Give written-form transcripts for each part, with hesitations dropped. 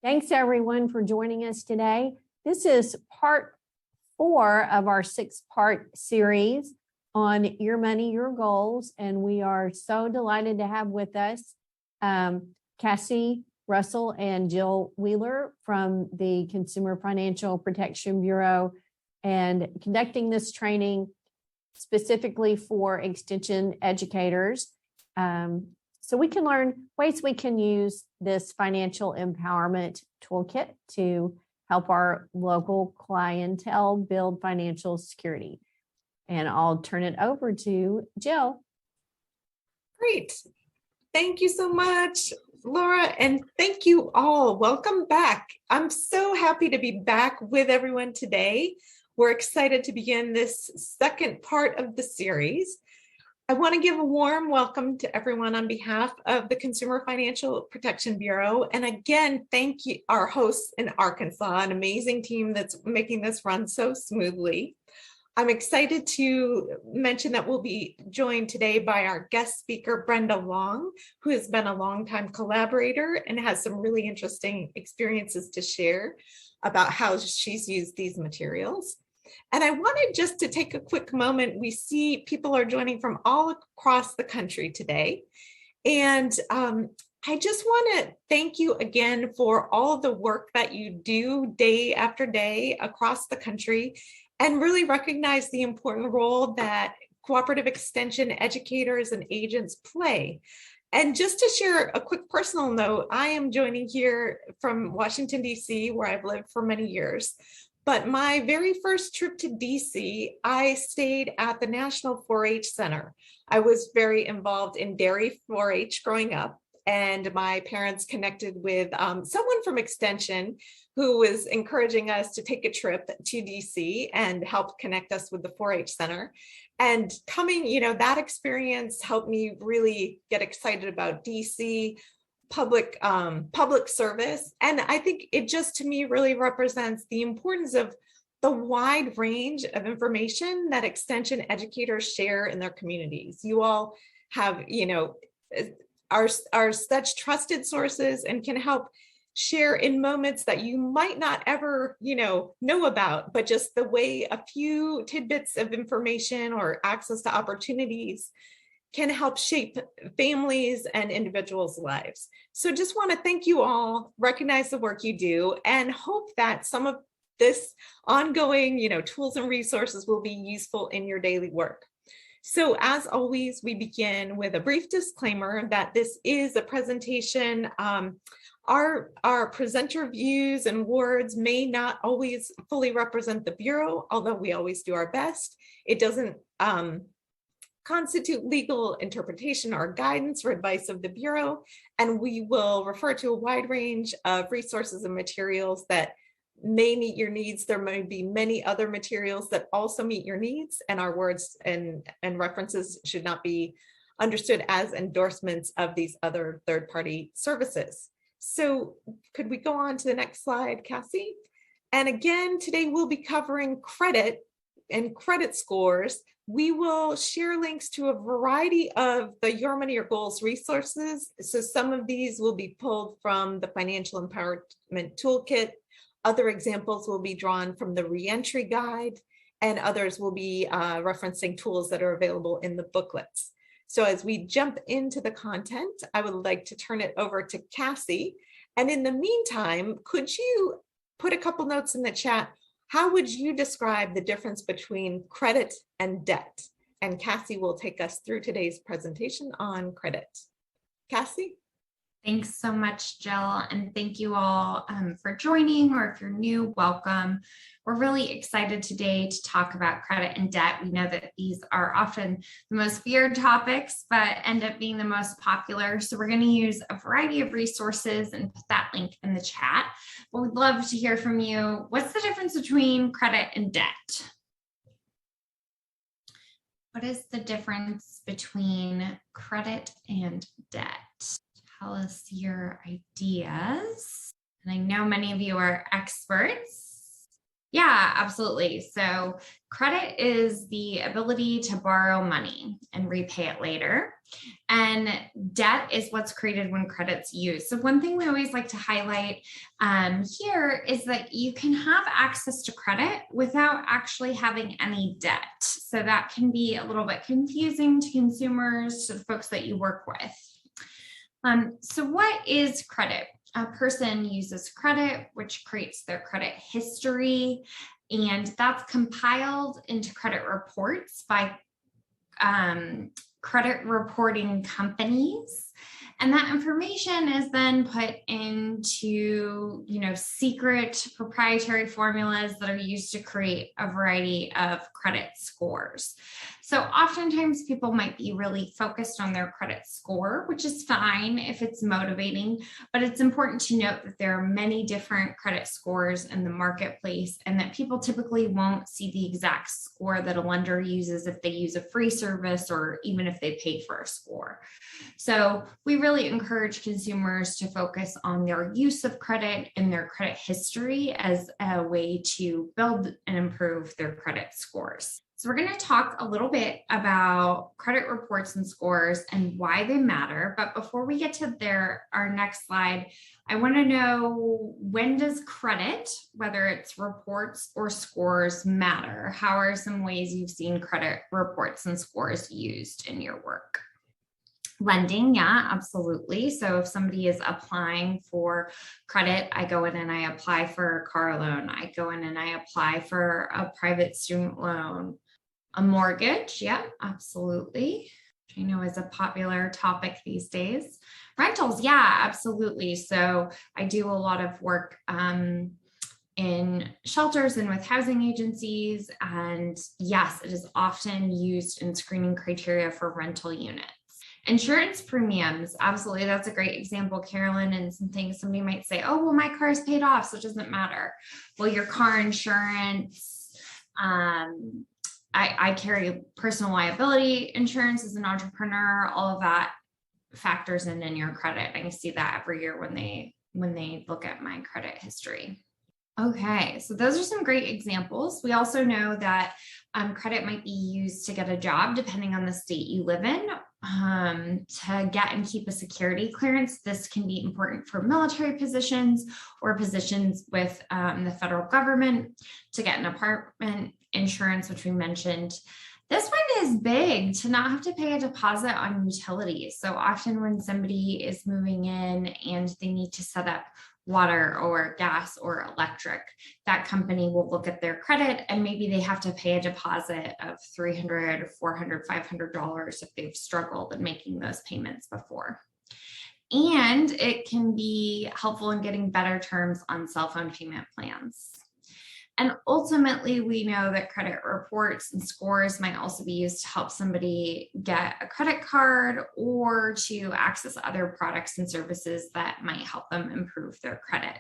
Thanks everyone for joining us today. This is part 4 of our 6-part series on Your Money, Your Goals. And we are so delighted to have with us Cassie Russell and Jill Wheeler from the Consumer Financial Protection Bureau, and conducting this training specifically for extension educators. So we can learn ways we can use this financial empowerment toolkit to help our local clientele build financial security. And I'll turn it over to Jill. Great. Thank you so much, Laura, and thank you all. Welcome back. I'm so happy to be back with everyone today. We're excited to begin this second part of the series. I want to give a warm welcome to everyone on behalf of the Consumer Financial Protection Bureau. And again, thank you, our hosts in Arkansas, an amazing team that's making this run so smoothly. I'm excited to mention that we'll be joined today by our guest speaker, Brenda Long, who has been a longtime collaborator and has some really interesting experiences to share about how she's used these materials. And I wanted just to take a quick moment. We see people are joining from all across the country today. And I just want to thank you again for all the work that you do day after day across the country, and really recognize the important role that cooperative extension educators and agents play. And just to share a quick personal note, I am joining here from Washington, D.C., where I've lived for many years. But my very first trip to DC, I stayed at the National 4-H Center. I was very involved in dairy 4-H growing up, and my parents connected with someone from Extension who was encouraging us to take a trip to DC and help connect us with the 4-H Center. And coming, that experience helped me really get excited about DC, public service. And I think it just, to me, really represents the importance of the wide range of information that extension educators share in their communities. You all have, are such trusted sources and can help share in moments that you might not ever, know about, but just the way a few tidbits of information or access to opportunities can help shape families and individuals' lives. So just want to thank you all, recognize the work you do, and hope that some of this ongoing, tools and resources will be useful in your daily work. So as always, we begin with a brief disclaimer that this is a presentation. Our presenter views and words may not always fully represent the Bureau, although we always do our best. It doesn't constitute legal interpretation or guidance or advice of the Bureau, and we will refer to a wide range of resources and materials that may meet your needs. There may be many other materials that also meet your needs, and our words and references should not be understood as endorsements of these other third-party services. So could we go on to the next slide, Cassie? And again, today we'll be covering credit and credit scores. We will share links to a variety of the Your Money, Your Goals resources. So some of these will be pulled from the Financial Empowerment Toolkit. Other examples will be drawn from the Reentry Guide, and others will be referencing tools that are available in the booklets. So as we jump into the content, I would like to turn it over to Cassie. And in the meantime, could you put a couple notes in the chat? How would you describe the difference between credit and debt? And Cassie will take us through today's presentation on credit. Cassie? Thanks so much, Jill, and thank you all for joining, or if you're new, welcome. We're really excited today to talk about credit and debt. We know that these are often the most feared topics, but end up being the most popular. So we're going to use a variety of resources and put that link in the chat. But we'd love to hear from you. What's the difference between credit and debt? What is the difference between credit and debt? Tell us your ideas. And I know many of you are experts. Yeah, absolutely. So credit is the ability to borrow money and repay it later. And debt is what's created when credit's used. So one thing we always like to highlight here is that you can have access to credit without actually having any debt. So that can be a little bit confusing to consumers, to the folks that you work with. So what is credit? A person uses credit, which creates their credit history, and that's compiled into credit reports by credit reporting companies. And that information is then put into, secret proprietary formulas that are used to create a variety of credit scores. So oftentimes people might be really focused on their credit score, which is fine if it's motivating, but it's important to note that there are many different credit scores in the marketplace, and that people typically won't see the exact score that a lender uses if they use a free service or even if they pay for a score. So we really encourage consumers to focus on their use of credit and their credit history as a way to build and improve their credit scores. So we're going to talk a little bit about credit reports and scores and why they matter. But before we get to our next slide, I want to know, when does credit, whether it's reports or scores, matter? How are some ways you've seen credit reports and scores used in your work? Lending, yeah, absolutely. So if somebody is applying for credit, I go in and I apply for a car loan. I go in and I apply for a private student loan. A mortgage, yeah, absolutely. Which I know is a popular topic these days. Rentals, yeah, absolutely. So I do a lot of work in shelters and with housing agencies. And yes, it is often used in screening criteria for rental units. Insurance premiums, absolutely. That's a great example, Carolyn. And some things somebody might say, oh, well, my car is paid off, so it doesn't matter. Well, your car insurance, I carry personal liability insurance as an entrepreneur. All of that factors in your credit. I see that every year when they look at my credit history. Okay, so those are some great examples. We also know that credit might be used to get a job depending on the state you live in. To get and keep a security clearance. This can be important for military positions or positions with the federal government. To get an apartment insurance, which we mentioned. This one is big, to not have to pay a deposit on utilities. So often when somebody is moving in and they need to set up water or gas or electric, that company will look at their credit and maybe they have to pay a deposit of $300, $400, $500 if they've struggled in making those payments before. And it can be helpful in getting better terms on cell phone payment plans. And ultimately, we know that credit reports and scores might also be used to help somebody get a credit card or to access other products and services that might help them improve their credit.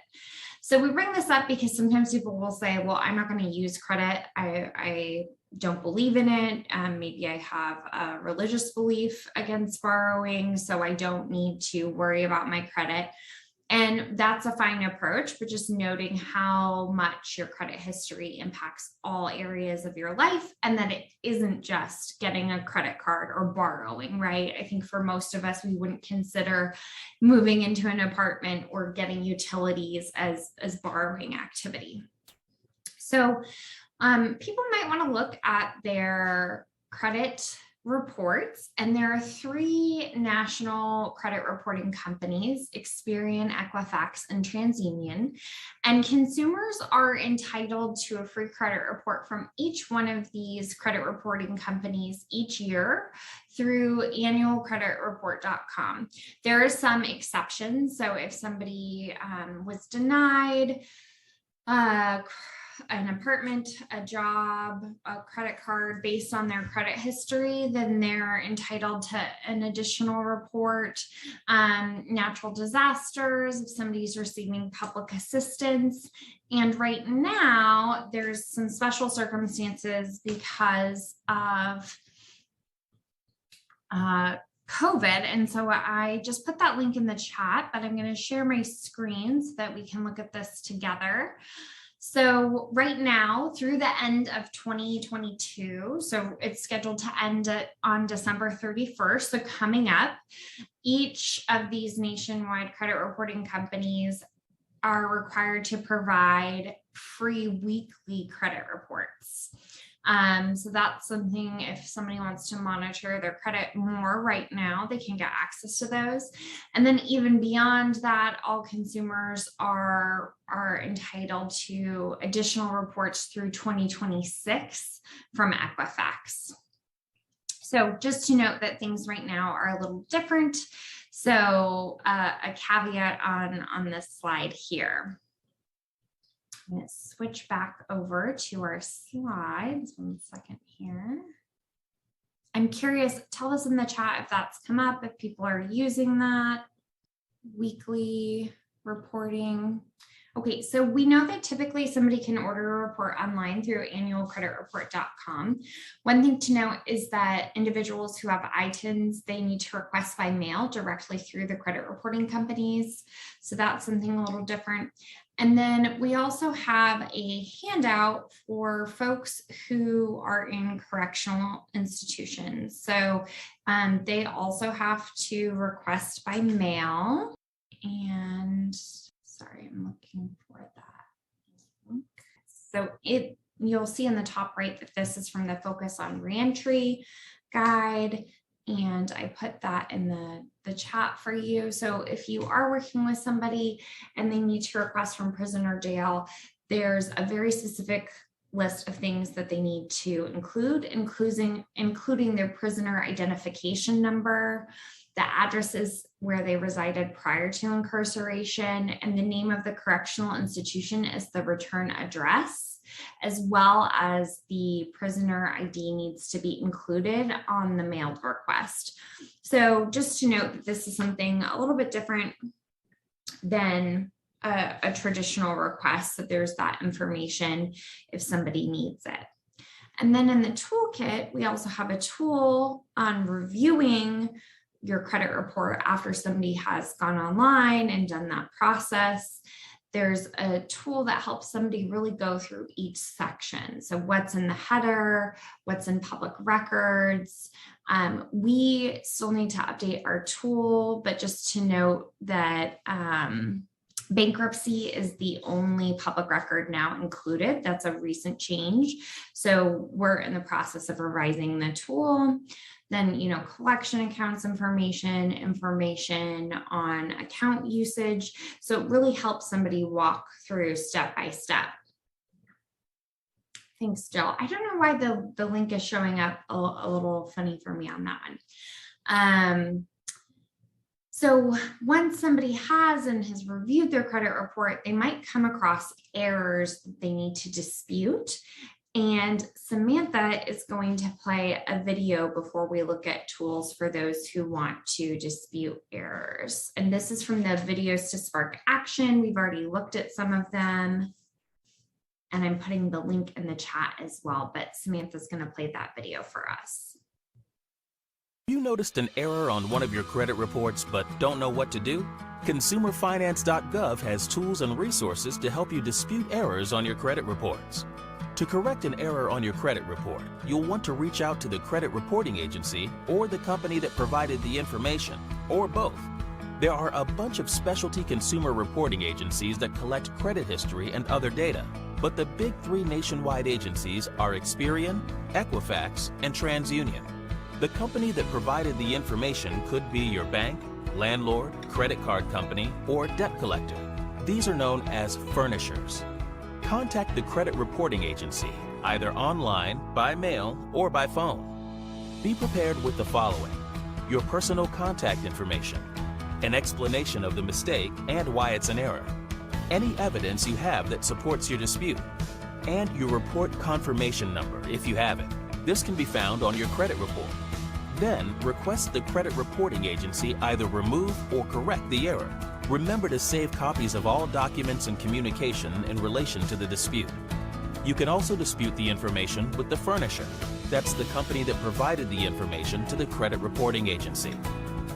So we bring this up because sometimes people will say, well, I'm not going to use credit. I don't believe in it. Maybe I have a religious belief against borrowing, so I don't need to worry about my credit. And that's a fine approach, but just noting how much your credit history impacts all areas of your life, and that it isn't just getting a credit card or borrowing, right? I think for most of us, we wouldn't consider moving into an apartment or getting utilities as borrowing activity. So people might want to look at their credit reports, and there are 3 national credit reporting companies, Experian, Equifax, and TransUnion, and consumers are entitled to a free credit report from each one of these credit reporting companies each year through annualcreditreport.com. There are some exceptions. So if somebody was denied an apartment, a job, a credit card based on their credit history, then they're entitled to an additional report. Natural disasters, if somebody's receiving public assistance. And right now, there's some special circumstances because of COVID. And so I just put that link in the chat, but I'm going to share my screen so that we can look at this together. So right now through the end of 2022, so it's scheduled to end on December 31st. So coming up, each of these nationwide credit reporting companies are required to provide free weekly credit reports. So that's something, if somebody wants to monitor their credit more right now, they can get access to those. And then even beyond that, all consumers are entitled to additional reports through 2026 from Equifax. So just to note that things right now are a little different. So a caveat on this slide here. I'm going to switch back over to our slides. 1 second here. I'm curious, tell us in the chat if that's come up, if people are using that weekly reporting. Okay, so we know that typically somebody can order a report online through annualcreditreport.com. One thing to note is that individuals who have ITINs, they need to request by mail directly through the credit reporting companies. So that's something a little different. And then we also have a handout for folks who are in correctional institutions. So they also have to request by mail. And sorry, I'm looking for that. So you'll see in the top right that this is from the Focus on Reentry guide. And I put that in the chat for you. So if you are working with somebody and they need to request from prison or jail, there's a very specific list of things that they need to include, including their prisoner identification number, the addresses where they resided prior to incarceration, and the name of the correctional institution as the return address, as well as the prisoner ID needs to be included on the mailed request. So just to note that this is something a little bit different than a traditional request, that there's that information if somebody needs it. And then in the toolkit, we also have a tool on reviewing your credit report after somebody has gone online and done that process. There's a tool that helps somebody really go through each section. So what's in the header, what's in public records. We still need to update our tool, but just to note that bankruptcy is the only public record now included. That's a recent change. So we're in the process of revising the tool. Then, collection accounts information on account usage. So it really helps somebody walk through step by step. Thanks, Jill. I don't know why the link is showing up a little funny for me on that one. So once somebody has reviewed their credit report, they might come across errors that they need to dispute. And Samantha is going to play a video before we look at tools for those who want to dispute errors. And this is from the Videos to Spark Action. We've already looked at some of them. And I'm putting the link in the chat as well, but Samantha's going to play that video for us. You noticed an error on one of your credit reports but don't know what to do? ConsumerFinance.gov has tools and resources to help you dispute errors on your credit reports. To correct an error on your credit report, you'll want to reach out to the credit reporting agency or the company that provided the information, or both. There are a bunch of specialty consumer reporting agencies that collect credit history and other data, but the big three nationwide agencies are Experian, Equifax, and TransUnion. The company that provided the information could be your bank, landlord, credit card company, or debt collector. These are known as furnishers. Contact the credit reporting agency, either online, by mail, or by phone. Be prepared with the following: your personal contact information, an explanation of the mistake and why it's an error, any evidence you have that supports your dispute, and your report confirmation number if you have it. This can be found on your credit report. Then request the credit reporting agency either remove or correct the error. Remember to save copies of all documents and communication in relation to the dispute. You can also dispute the information with the furnisher. That's the company that provided the information to the credit reporting agency.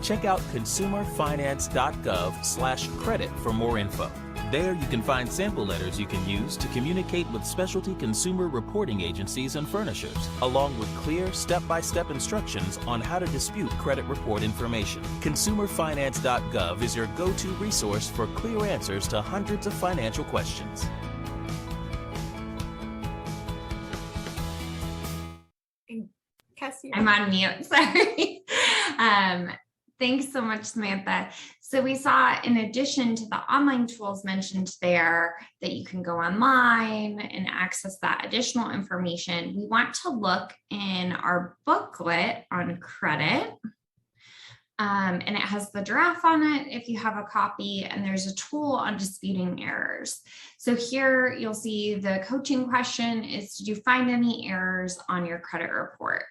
Check out consumerfinance.gov/credit for more info. There you can find sample letters you can use to communicate with specialty consumer reporting agencies and furnishers, along with clear step-by-step instructions on how to dispute credit report information. ConsumerFinance.gov is your go-to resource for clear answers to hundreds of financial questions. Cassie, I'm on mute, sorry. Thanks so much, Samantha. So we saw, in addition to the online tools mentioned there, that you can go online and access that additional information. We want to look in our booklet on credit. And it has the giraffe on it if you have a copy, and there's a tool on disputing errors. So here you'll see the coaching question is, did you find any errors on your credit report?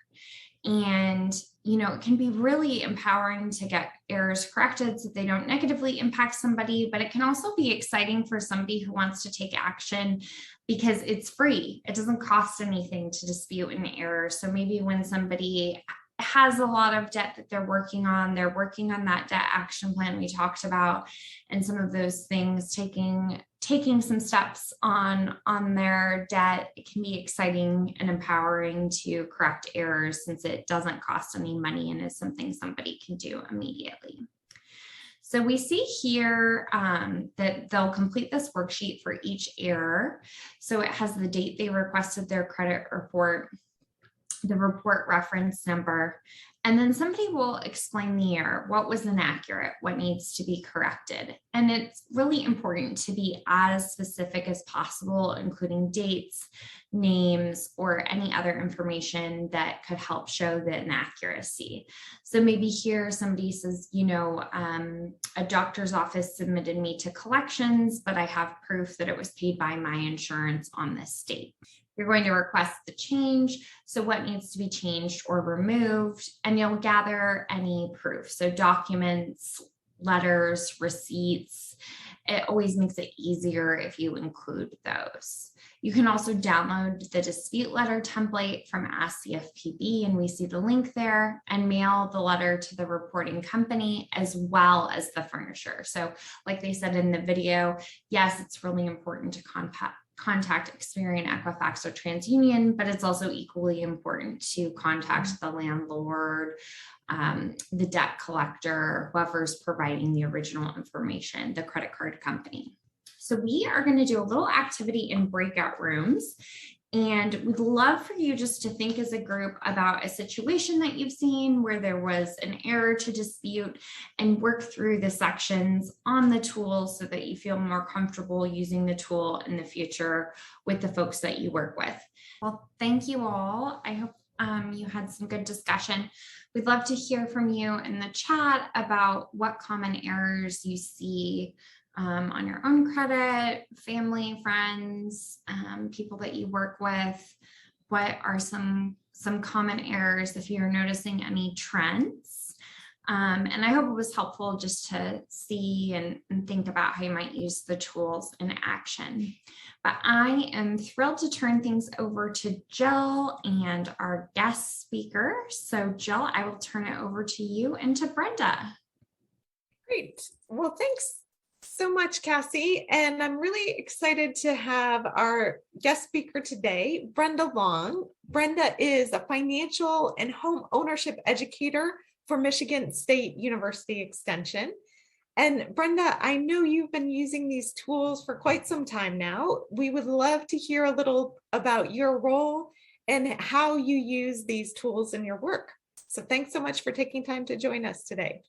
And, you know, it can be really empowering to get errors corrected so they don't negatively impact somebody, but it can also be exciting for somebody who wants to take action because it's free. It doesn't cost anything to dispute an error. So maybe when somebody has a lot of debt that they're working on that debt action plan we talked about, and some of those things, taking some steps on their debt. It can be exciting and empowering to correct errors since it doesn't cost any money and is something somebody can do immediately. So we see here that they'll complete this worksheet for each error. So it has the date they requested their credit report, the report reference number, and then somebody will explain the error, what was inaccurate, what needs to be corrected. And it's really important to be as specific as possible, including dates, names, or any other information that could help show the inaccuracy. So maybe here somebody says, you know, a doctor's office submitted me to collections, but I have proof that it was paid by my insurance on this date. You're going to request the change. So what needs to be changed or removed, and you'll gather any proof. So documents, letters, receipts. It always makes it easier if you include those. You can also download the dispute letter template from Ask CFPB, and we see the link there, and mail the letter to the reporting company as well as the furnisher. So like they said in the video, yes, it's really important to contact Experian, Equifax, or TransUnion, but it's also equally important to contact the landlord, the debt collector, whoever's providing the original information, the credit card company. So we are going to do a little activity in breakout rooms, and we'd love for you just to think as a group about a situation that you've seen where there was an error to dispute, and work through the sections on the tool so that you feel more comfortable using the tool in the future with the folks that you work with. Well, thank you all. I hope you had some good discussion. We'd love to hear from you in the chat about what common errors you see on your own credit, family, friends, people that you work with. What are some common errors if you're noticing any trends? And I hope it was helpful just to see and think about how you might use the tools in action. But I am thrilled to turn things over to Jill and our guest speaker. So Jill, I will turn it over to you and to Brenda. Great. Well, thanks so much, Cassie. And I'm really excited to have our guest speaker today, Brenda Long. Brenda is a financial and home ownership educator for Michigan State University Extension. And Brenda, I know you've been using these tools for quite some time now. We would love to hear a little about your role and how you use these tools in your work. So thanks so much for taking time to join us today.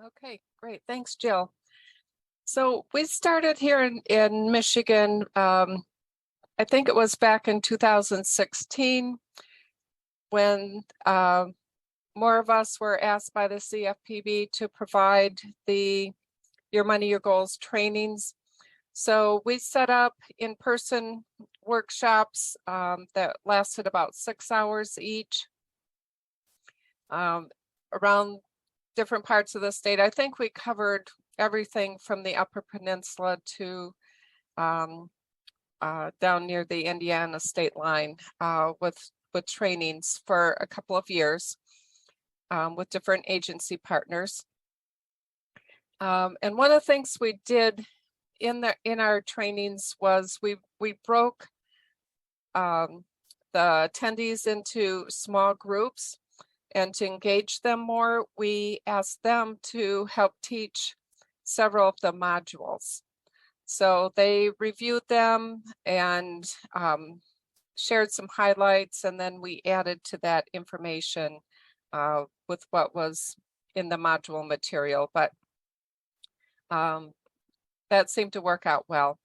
Okay, great. Thanks, Jill. So we started here in Michigan, I think it was back in 2016 when more of us were asked by the CFPB to provide the Your Money, Your Goals trainings. So we set up in-person workshops that lasted about 6 hours each around different parts of the state. I think we covered everything from the Upper Peninsula to down near the Indiana state line with trainings for a couple of years with different agency partners. And one of the things we did in our trainings was we broke the attendees into small groups, and to engage them more, we asked them to help teach several of the modules. So they reviewed them and shared some highlights, and then we added to that information with what was in the module material. But that seemed to work out well.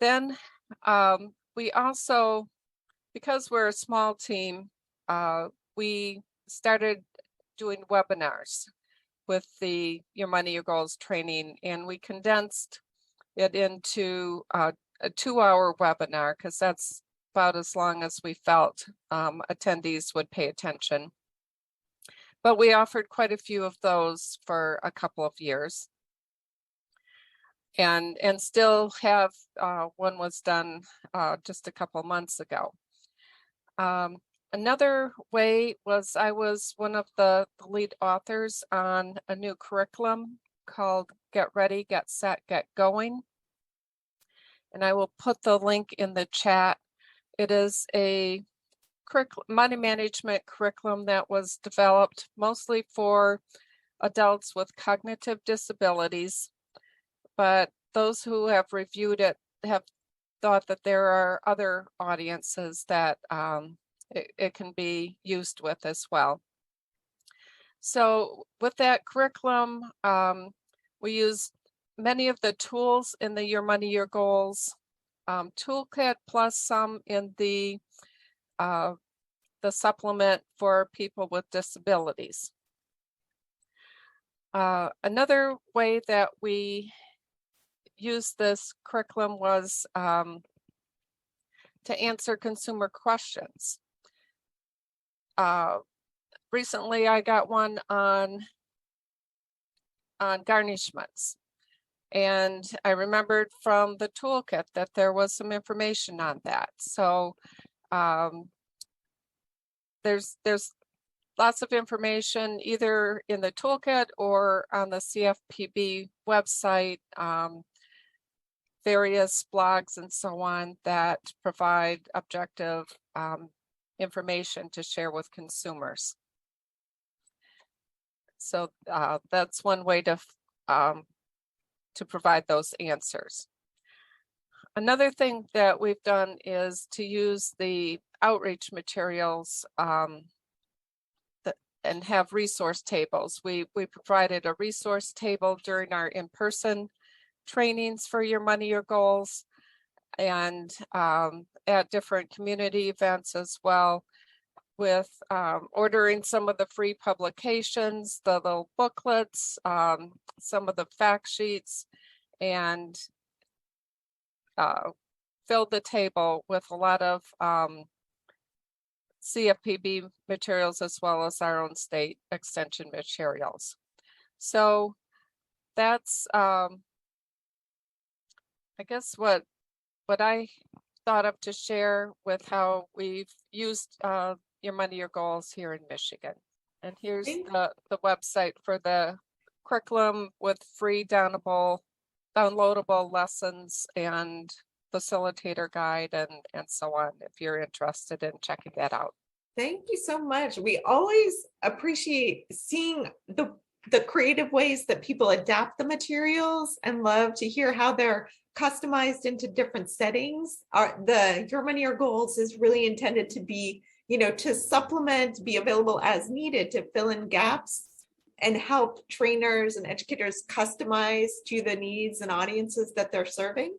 Then we also, because we're a small team, we started doing webinars with the Your Money, Your Goals training, and we condensed it into a 2-hour webinar because that's about as long as we felt attendees would pay attention. But we offered quite a few of those for a couple of years. And still have, one was done just a couple months ago. Another way was I was one of the lead authors on a new curriculum called Get Ready, Get Set, Get Going. And I will put the link in the chat. It is a money management curriculum that was developed mostly for adults with cognitive disabilities, but those who have reviewed it have thought that there are other audiences that it can be used with as well. So with that curriculum, we use many of the tools in the Your Money, Your Goals toolkit, plus some in the supplement for people with disabilities. Another way that we use this curriculum was to answer consumer questions. Recently, I got one on garnishments, and I remembered from the toolkit that there was some information on that. So there's lots of information either in the toolkit or on the CFPB website, various blogs and so on that provide objective information to share with consumers. So that's one way to provide those answers. Another thing that we've done is to use the outreach materials and have resource tables. We provided a resource table during our in-person trainings for Your Money, Your Goals, and at different community events as well, with ordering some of the free publications, the little booklets, some of the fact sheets, and filled the table with a lot of CFPB materials as well as our own state extension materials. So that's I guess what I thought of to share with how we've used Your Money, Your Goals here in Michigan. And here's the website for the curriculum with free downloadable lessons and facilitator guide and so on, if you're interested in checking that out. Thank you so much. We always appreciate seeing the creative ways that people adapt the materials, and love to hear how they're customized into different settings. The Your Money, Your Goals is really intended to be, to supplement, be available as needed to fill in gaps and help trainers and educators customize to the needs and audiences that they're serving.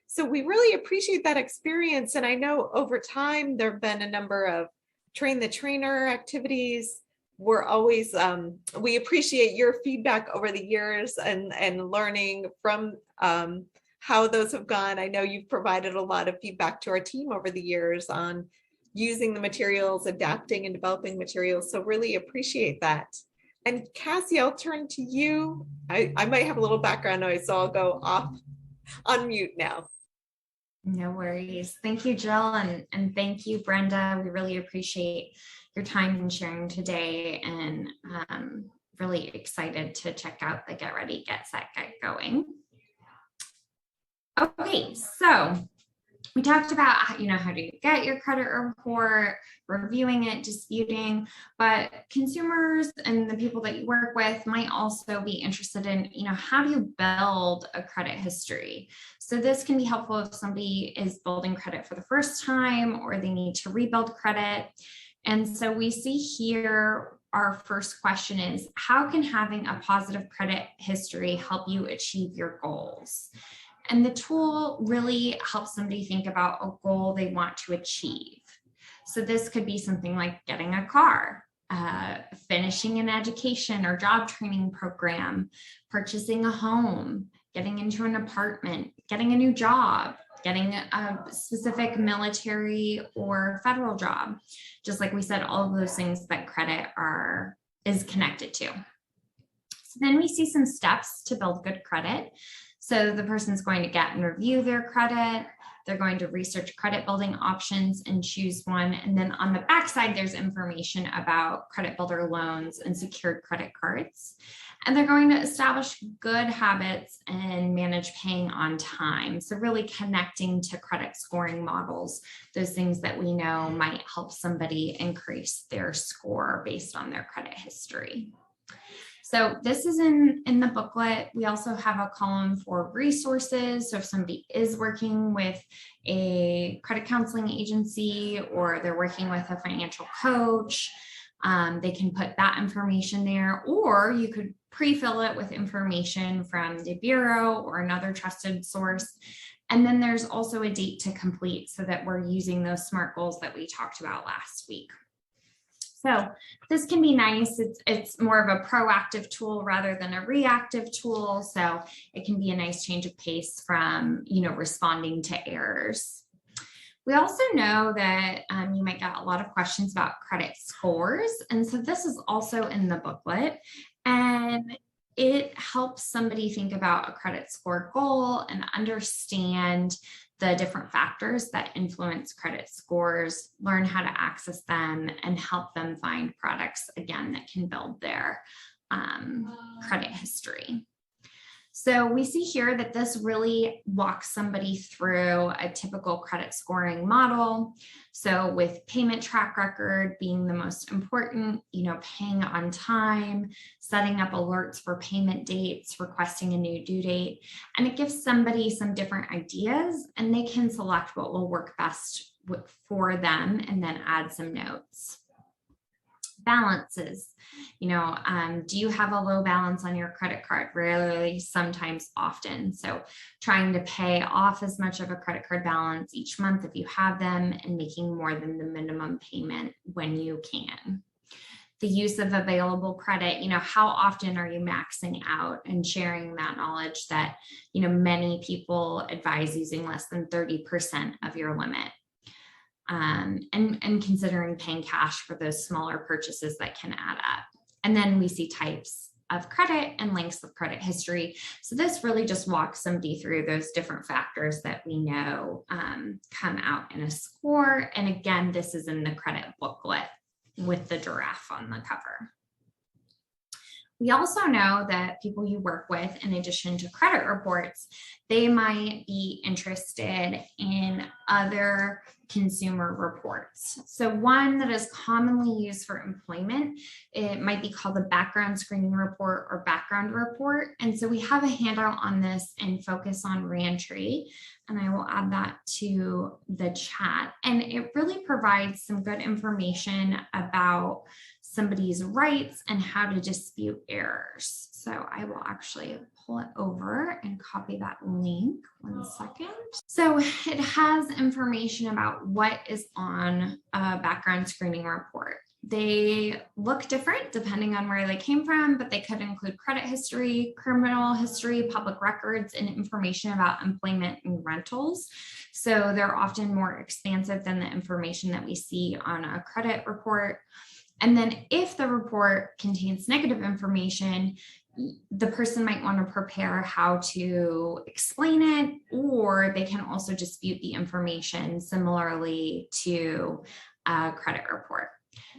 So we really appreciate that experience. And I know over time, there have been a number of train the trainer activities. We're always, we appreciate your feedback over the years and learning from how those have gone. I know you've provided a lot of feedback to our team over the years on using the materials, adapting and developing materials. So really appreciate that. And Cassie, I'll turn to you. I might have a little background noise, so I'll go off on mute now. No worries. Thank you, Jill, and thank you, Brenda. We really appreciate your time and sharing today, and really excited to check out the Get Ready, Get Set, Get Going. Okay, so we talked about, how do you get your credit report, reviewing it, disputing, but consumers and the people that you work with might also be interested in, how do you build a credit history? So this can be helpful if somebody is building credit for the first time or they need to rebuild credit. And so we see here, our first question is, how can having a positive credit history help you achieve your goals? And the tool really helps somebody think about a goal they want to achieve. So this could be something like getting a car, finishing an education or job training program, purchasing a home, getting into an apartment, getting a new job, getting a specific military or federal job. Just like we said, all of those things that credit is connected to. So then we see some steps to build good credit. So the person's going to get and review their credit. They're going to research credit building options and choose one. And then on the backside, there's information about credit builder loans and secured credit cards. And they're going to establish good habits and manage paying on time. So really connecting to credit scoring models, those things that we know might help somebody increase their score based on their credit history. So this is in the booklet. We also have a column for resources. So if somebody is working with a credit counseling agency or they're working with a financial coach, they can put that information there, or you could pre-fill it with information from the Bureau or another trusted source. And then there's also a date to complete so that we're using those SMART goals that we talked about last week. So this can be nice. It's more of a proactive tool rather than a reactive tool. So it can be a nice change of pace from, responding to errors. We also know that you might get a lot of questions about credit scores. And so this is also in the booklet, and it helps somebody think about a credit score goal and understand the different factors that influence credit scores, learn how to access them, and help them find products, again, that can build their credit history. So we see here that this really walks somebody through a typical credit scoring model. So with payment track record being the most important, paying on time, setting up alerts for payment dates, requesting a new due date, and it gives somebody some different ideas and they can select what will work best for them and then add some notes. Balances, do you have a low balance on your credit card? Rarely, sometimes, often. So trying to pay off as much of a credit card balance each month if you have them, and making more than the minimum payment when you can. The use of available credit, how often are you maxing out, and sharing that knowledge that, many people advise using less than 30% of your limit. And considering paying cash for those smaller purchases that can add up. And then we see types of credit and lengths of credit history. So this really just walks somebody through those different factors that we know come out in a score. And again, this is in the credit booklet with the giraffe on the cover. We also know that people you work with, in addition to credit reports, they might be interested in other consumer reports. So one that is commonly used for employment, it might be called the background screening report or background report. And so we have a handout on this and focus on reentry, and I will add that to the chat. And it really provides some good information about somebody's rights and how to dispute errors. So I will actually pull it over and copy that link. 1 second. So it has information about what is on a background screening report. They look different depending on where they came from, but they could include credit history, criminal history, public records, and information about employment and rentals. So they're often more expansive than the information that we see on a credit report. And then if the report contains negative information, the person might want to prepare how to explain it, or they can also dispute the information similarly to a credit report.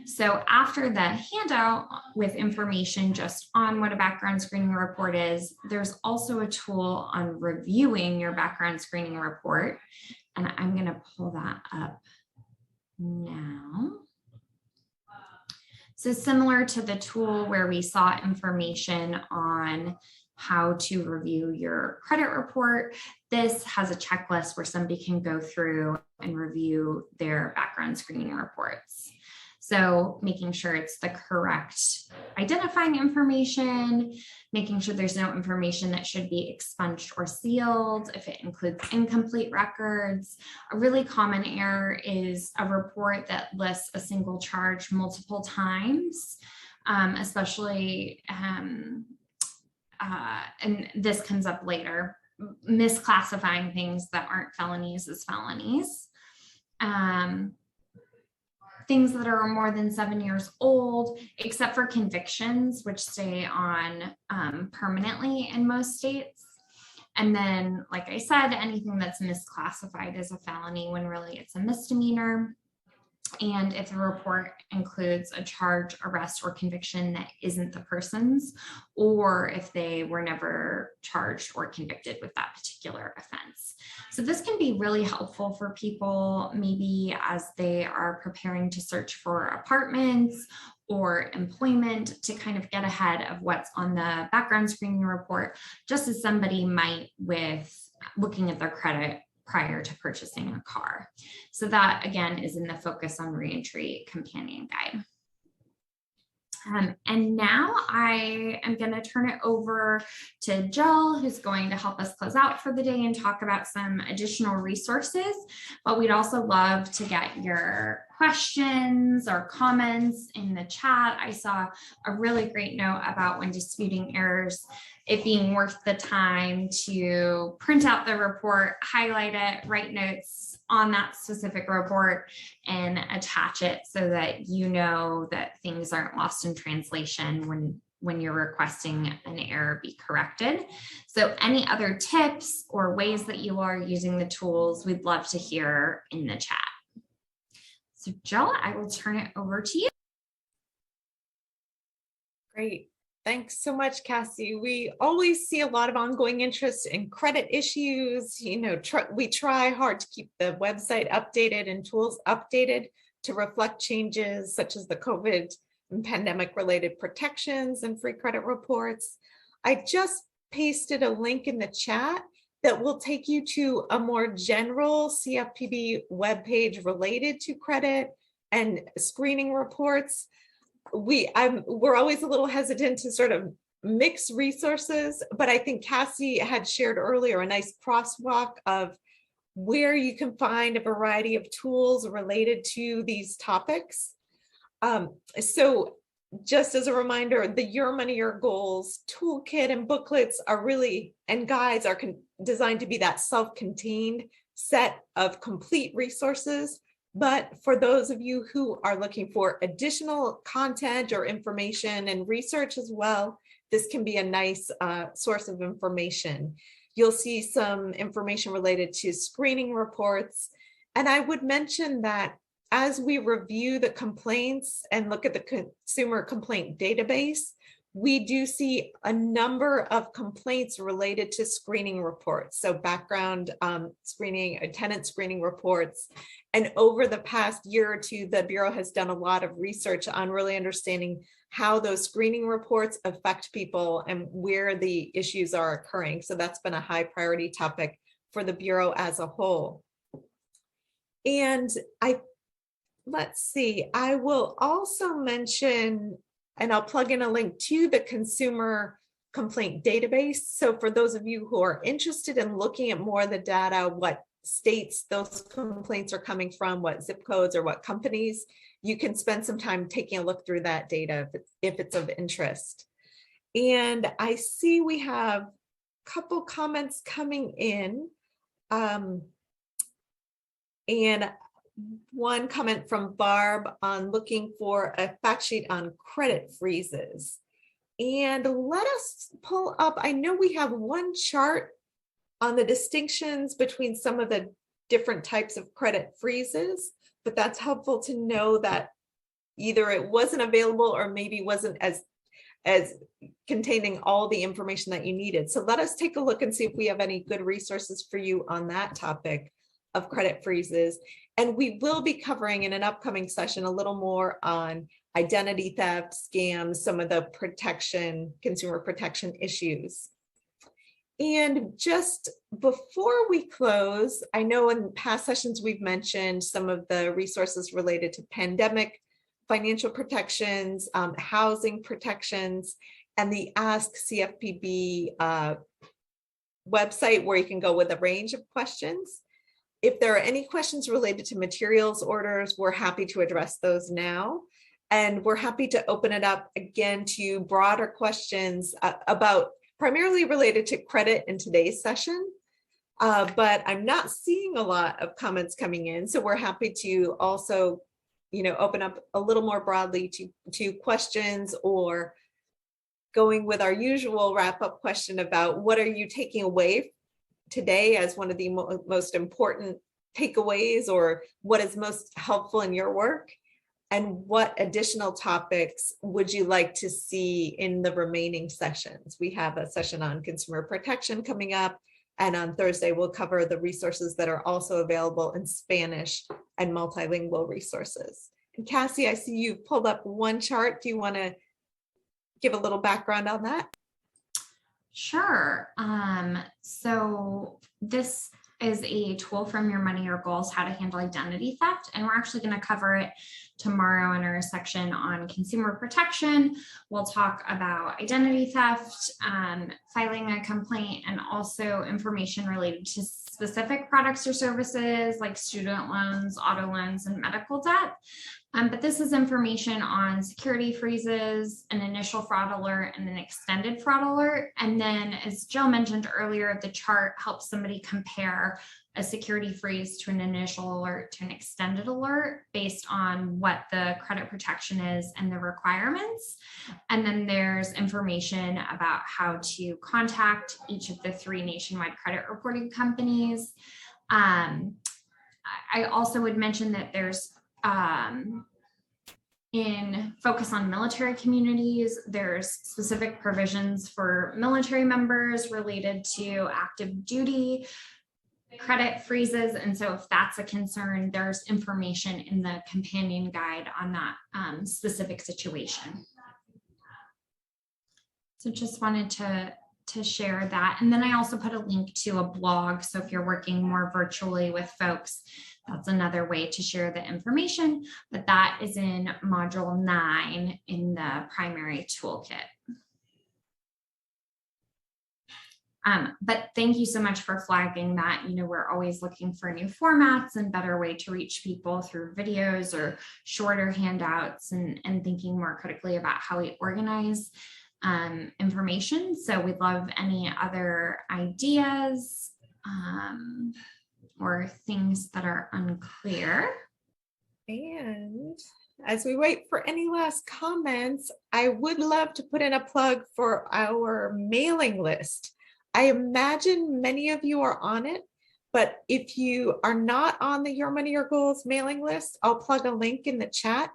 So after the handout with information just on what a background screening report is, there's also a tool on reviewing your background screening report. And I'm going to pull that up now. So similar to the tool where we saw information on how to review your credit report, this has a checklist where somebody can go through and review their background screening reports. So making sure it's the correct identifying information, making sure there's no information that should be expunged or sealed, if it includes incomplete records. A really common error is a report that lists a single charge multiple times, especially, and this comes up later, misclassifying things that aren't felonies as felonies. Things that are more than 7 years old, except for convictions, which stay on permanently in most states. And then, like I said, anything that's misclassified as a felony when really it's a misdemeanor. And if the report includes a charge, arrest, or conviction that isn't the person's, or if they were never charged or convicted with that particular offense. So this can be really helpful for people maybe as they are preparing to search for apartments or employment, to kind of get ahead of what's on the background screening report, just as somebody might with looking at their credit prior to purchasing a car. So that again is in the Focus on Reentry companion guide. And now I am going to turn it over to Jill, who's going to help us close out for the day and talk about some additional resources. But we'd also love to get your questions or comments in the chat. I saw a really great note about when disputing errors, it being worth the time to print out the report, highlight it, write notes on that specific report, and attach it so that you know that things aren't lost in translation when you're requesting an error be corrected. So any other tips or ways that you are using the tools, we'd love to hear in the chat. So Jill, I will turn it over to you. Great. Thanks so much, Cassie. We always see a lot of ongoing interest in credit issues. You know, we try hard to keep the website updated and tools updated to reflect changes such as the COVID and pandemic related protections and free credit reports. I just pasted a link in the chat that will take you to a more general CFPB webpage related to credit and screening reports. We're always a little hesitant to sort of mix resources, but I think Cassie had shared earlier a nice crosswalk of where you can find a variety of tools related to these topics. So just as a reminder, the Your Money, Your Goals toolkit and booklets are really, and guides are designed to be that self-contained set of complete resources. But for those of you who are looking for additional content or information and research as well, this can be a nice source of information. You'll see some information related to screening reports. And I would mention that as we review the complaints and look at the consumer complaint database, we do see a number of complaints related to screening reports. So background screening, tenant screening reports. And over the past year or two, the Bureau has done a lot of research on really understanding how those screening reports affect people and where the issues are occurring. So that's been a high priority topic for the Bureau as a whole. And let's see, I will also mention, and I'll plug in a link to the consumer complaint database. So for those of you who are interested in looking at more of the data, what states those complaints are coming from, what zip codes or what companies, you can spend some time taking a look through that data if it's of interest. And I see we have a couple comments coming in. And one comment from Barb on looking for a fact sheet on credit freezes. And let us pull up, I know we have one chart on the distinctions between some of the different types of credit freezes, but that's helpful to know that either it wasn't available or maybe wasn't as containing all the information that you needed. So let us take a look and see if we have any good resources for you on that topic of credit freezes. And we will be covering in an upcoming session a little more on identity theft, scams, some of the consumer protection issues. And just before we close, I know in past sessions we've mentioned some of the resources related to pandemic financial protections, housing protections, and the Ask CFPB website where you can go with a range of questions. If there are any questions related to materials orders, we're happy to address those now. And we're happy to open it up again to broader questions about primarily related to credit in today's session. But I'm not seeing a lot of comments coming in. So we're happy to also open up a little more broadly to questions, or going with our usual wrap-up question about what are you taking away today as one of the most important takeaways, or what is most helpful in your work, and what additional topics would you like to see in the remaining sessions. We have a session on consumer protection coming up, and on Thursday we'll cover the resources that are also available in Spanish and multilingual resources. And Cassie, I see you've pulled up one chart. Do you want to give a little background on that? Sure. So this is a tool from Your Money, Your Goals, how to handle identity theft. And we're actually going to cover it tomorrow in our section on consumer protection. We'll talk about identity theft, filing a complaint, and also information related to specific products or services like student loans, auto loans, and medical debt. But this is information on security freezes, an initial fraud alert, and an extended fraud alert. And then, as Jill mentioned earlier, the chart helps somebody compare a security freeze to an initial alert to an extended alert based on what the credit protection is and the requirements. And then there's information about how to contact each of the 3 nationwide credit reporting companies. I also would mention that there's in focus on military communities, there's specific provisions for military members related to active duty credit freezes. And so if that's a concern, there's information in the companion guide on that specific situation. So just wanted to share that. And then I also put a link to a blog. So if you're working more virtually with folks, that's another way to share the information, but that is in module 9 in the primary toolkit. But thank you so much for flagging that. We're always looking for new formats and better way to reach people through videos or shorter handouts, and thinking more critically about how we organize information. So we'd love any other ideas or things that are unclear. And as we wait for any last comments, I would love to put in a plug for our mailing list. I imagine many of you are on it, but if you are not on the Your Money, Your Goals mailing list, I'll plug a link in the chat.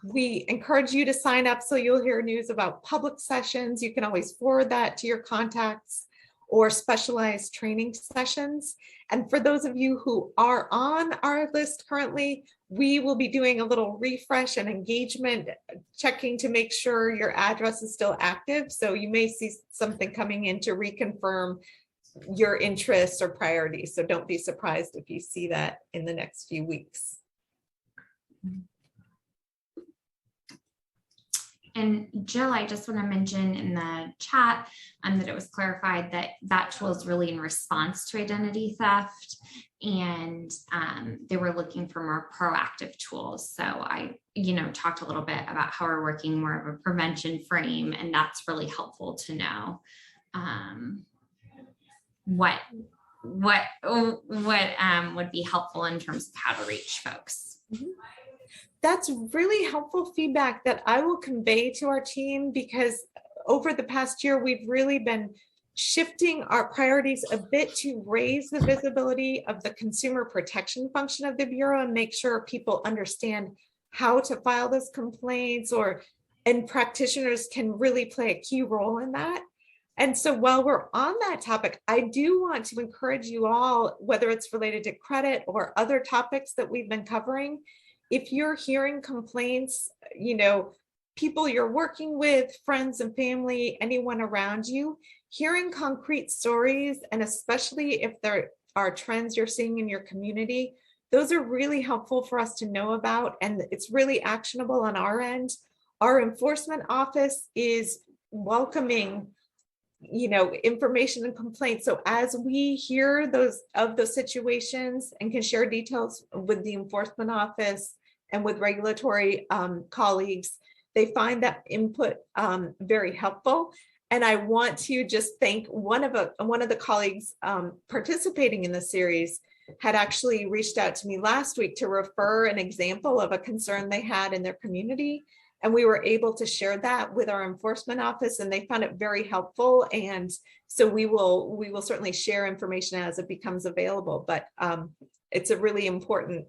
We encourage you to sign up so you'll hear news about public sessions. You can always forward that to your contacts, or specialized training sessions. And for those of you who are on our list currently, we will be doing a little refresh and engagement, checking to make sure your address is still active. So you may see something coming in to reconfirm your interests or priorities. So don't be surprised if you see that in the next few weeks. And Jill, I just want to mention in the chat that it was clarified that that tool is really in response to identity theft, and they were looking for more proactive tools. So I, talked a little bit about how we're working more of a prevention frame, and that's really helpful to know what would be helpful in terms of how to reach folks. Mm-hmm. That's really helpful feedback that I will convey to our team, because over the past year, we've really been shifting our priorities a bit to raise the visibility of the consumer protection function of the Bureau and make sure people understand how to file those complaints, and practitioners can really play a key role in that. And so while we're on that topic, I do want to encourage you all, whether it's related to credit or other topics that we've been covering, if you're hearing complaints, people you're working with, friends and family, anyone around you, hearing concrete stories, and especially if there are trends you're seeing in your community, those are really helpful for us to know about, and it's really actionable on our end. Our enforcement office is welcoming information and complaints. So as we hear those situations and can share details with the enforcement office and with regulatory colleagues, they find that input very helpful. And I want to just thank one of the colleagues participating in the series had actually reached out to me last week to refer an example of a concern they had in their community. And we were able to share that with our enforcement office, and they found it very helpful. And so we will certainly share information as it becomes available. But it's a really important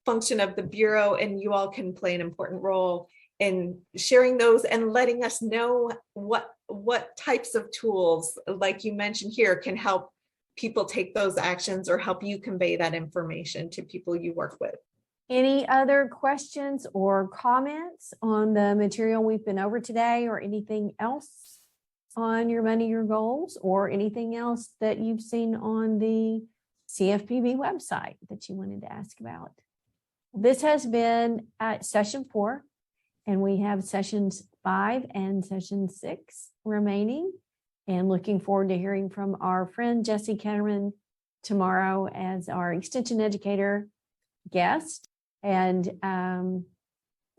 function of the Bureau, and you all can play an important role in sharing those and letting us know what types of tools, like you mentioned here, can help people take those actions or help you convey that information to people you work with. Any other questions or comments on the material we've been over today, or anything else on Your Money, Your Goals, or anything else that you've seen on the CFPB website that you wanted to ask about? This has been session 4, and we have sessions 5 and session 6 remaining, and looking forward to hearing from our friend Jesse Ketterman tomorrow as our extension educator guest. And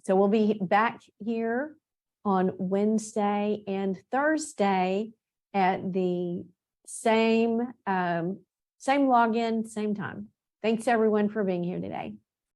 so we'll be back here on Wednesday and Thursday at the same login, same time. Thanks everyone for being here today.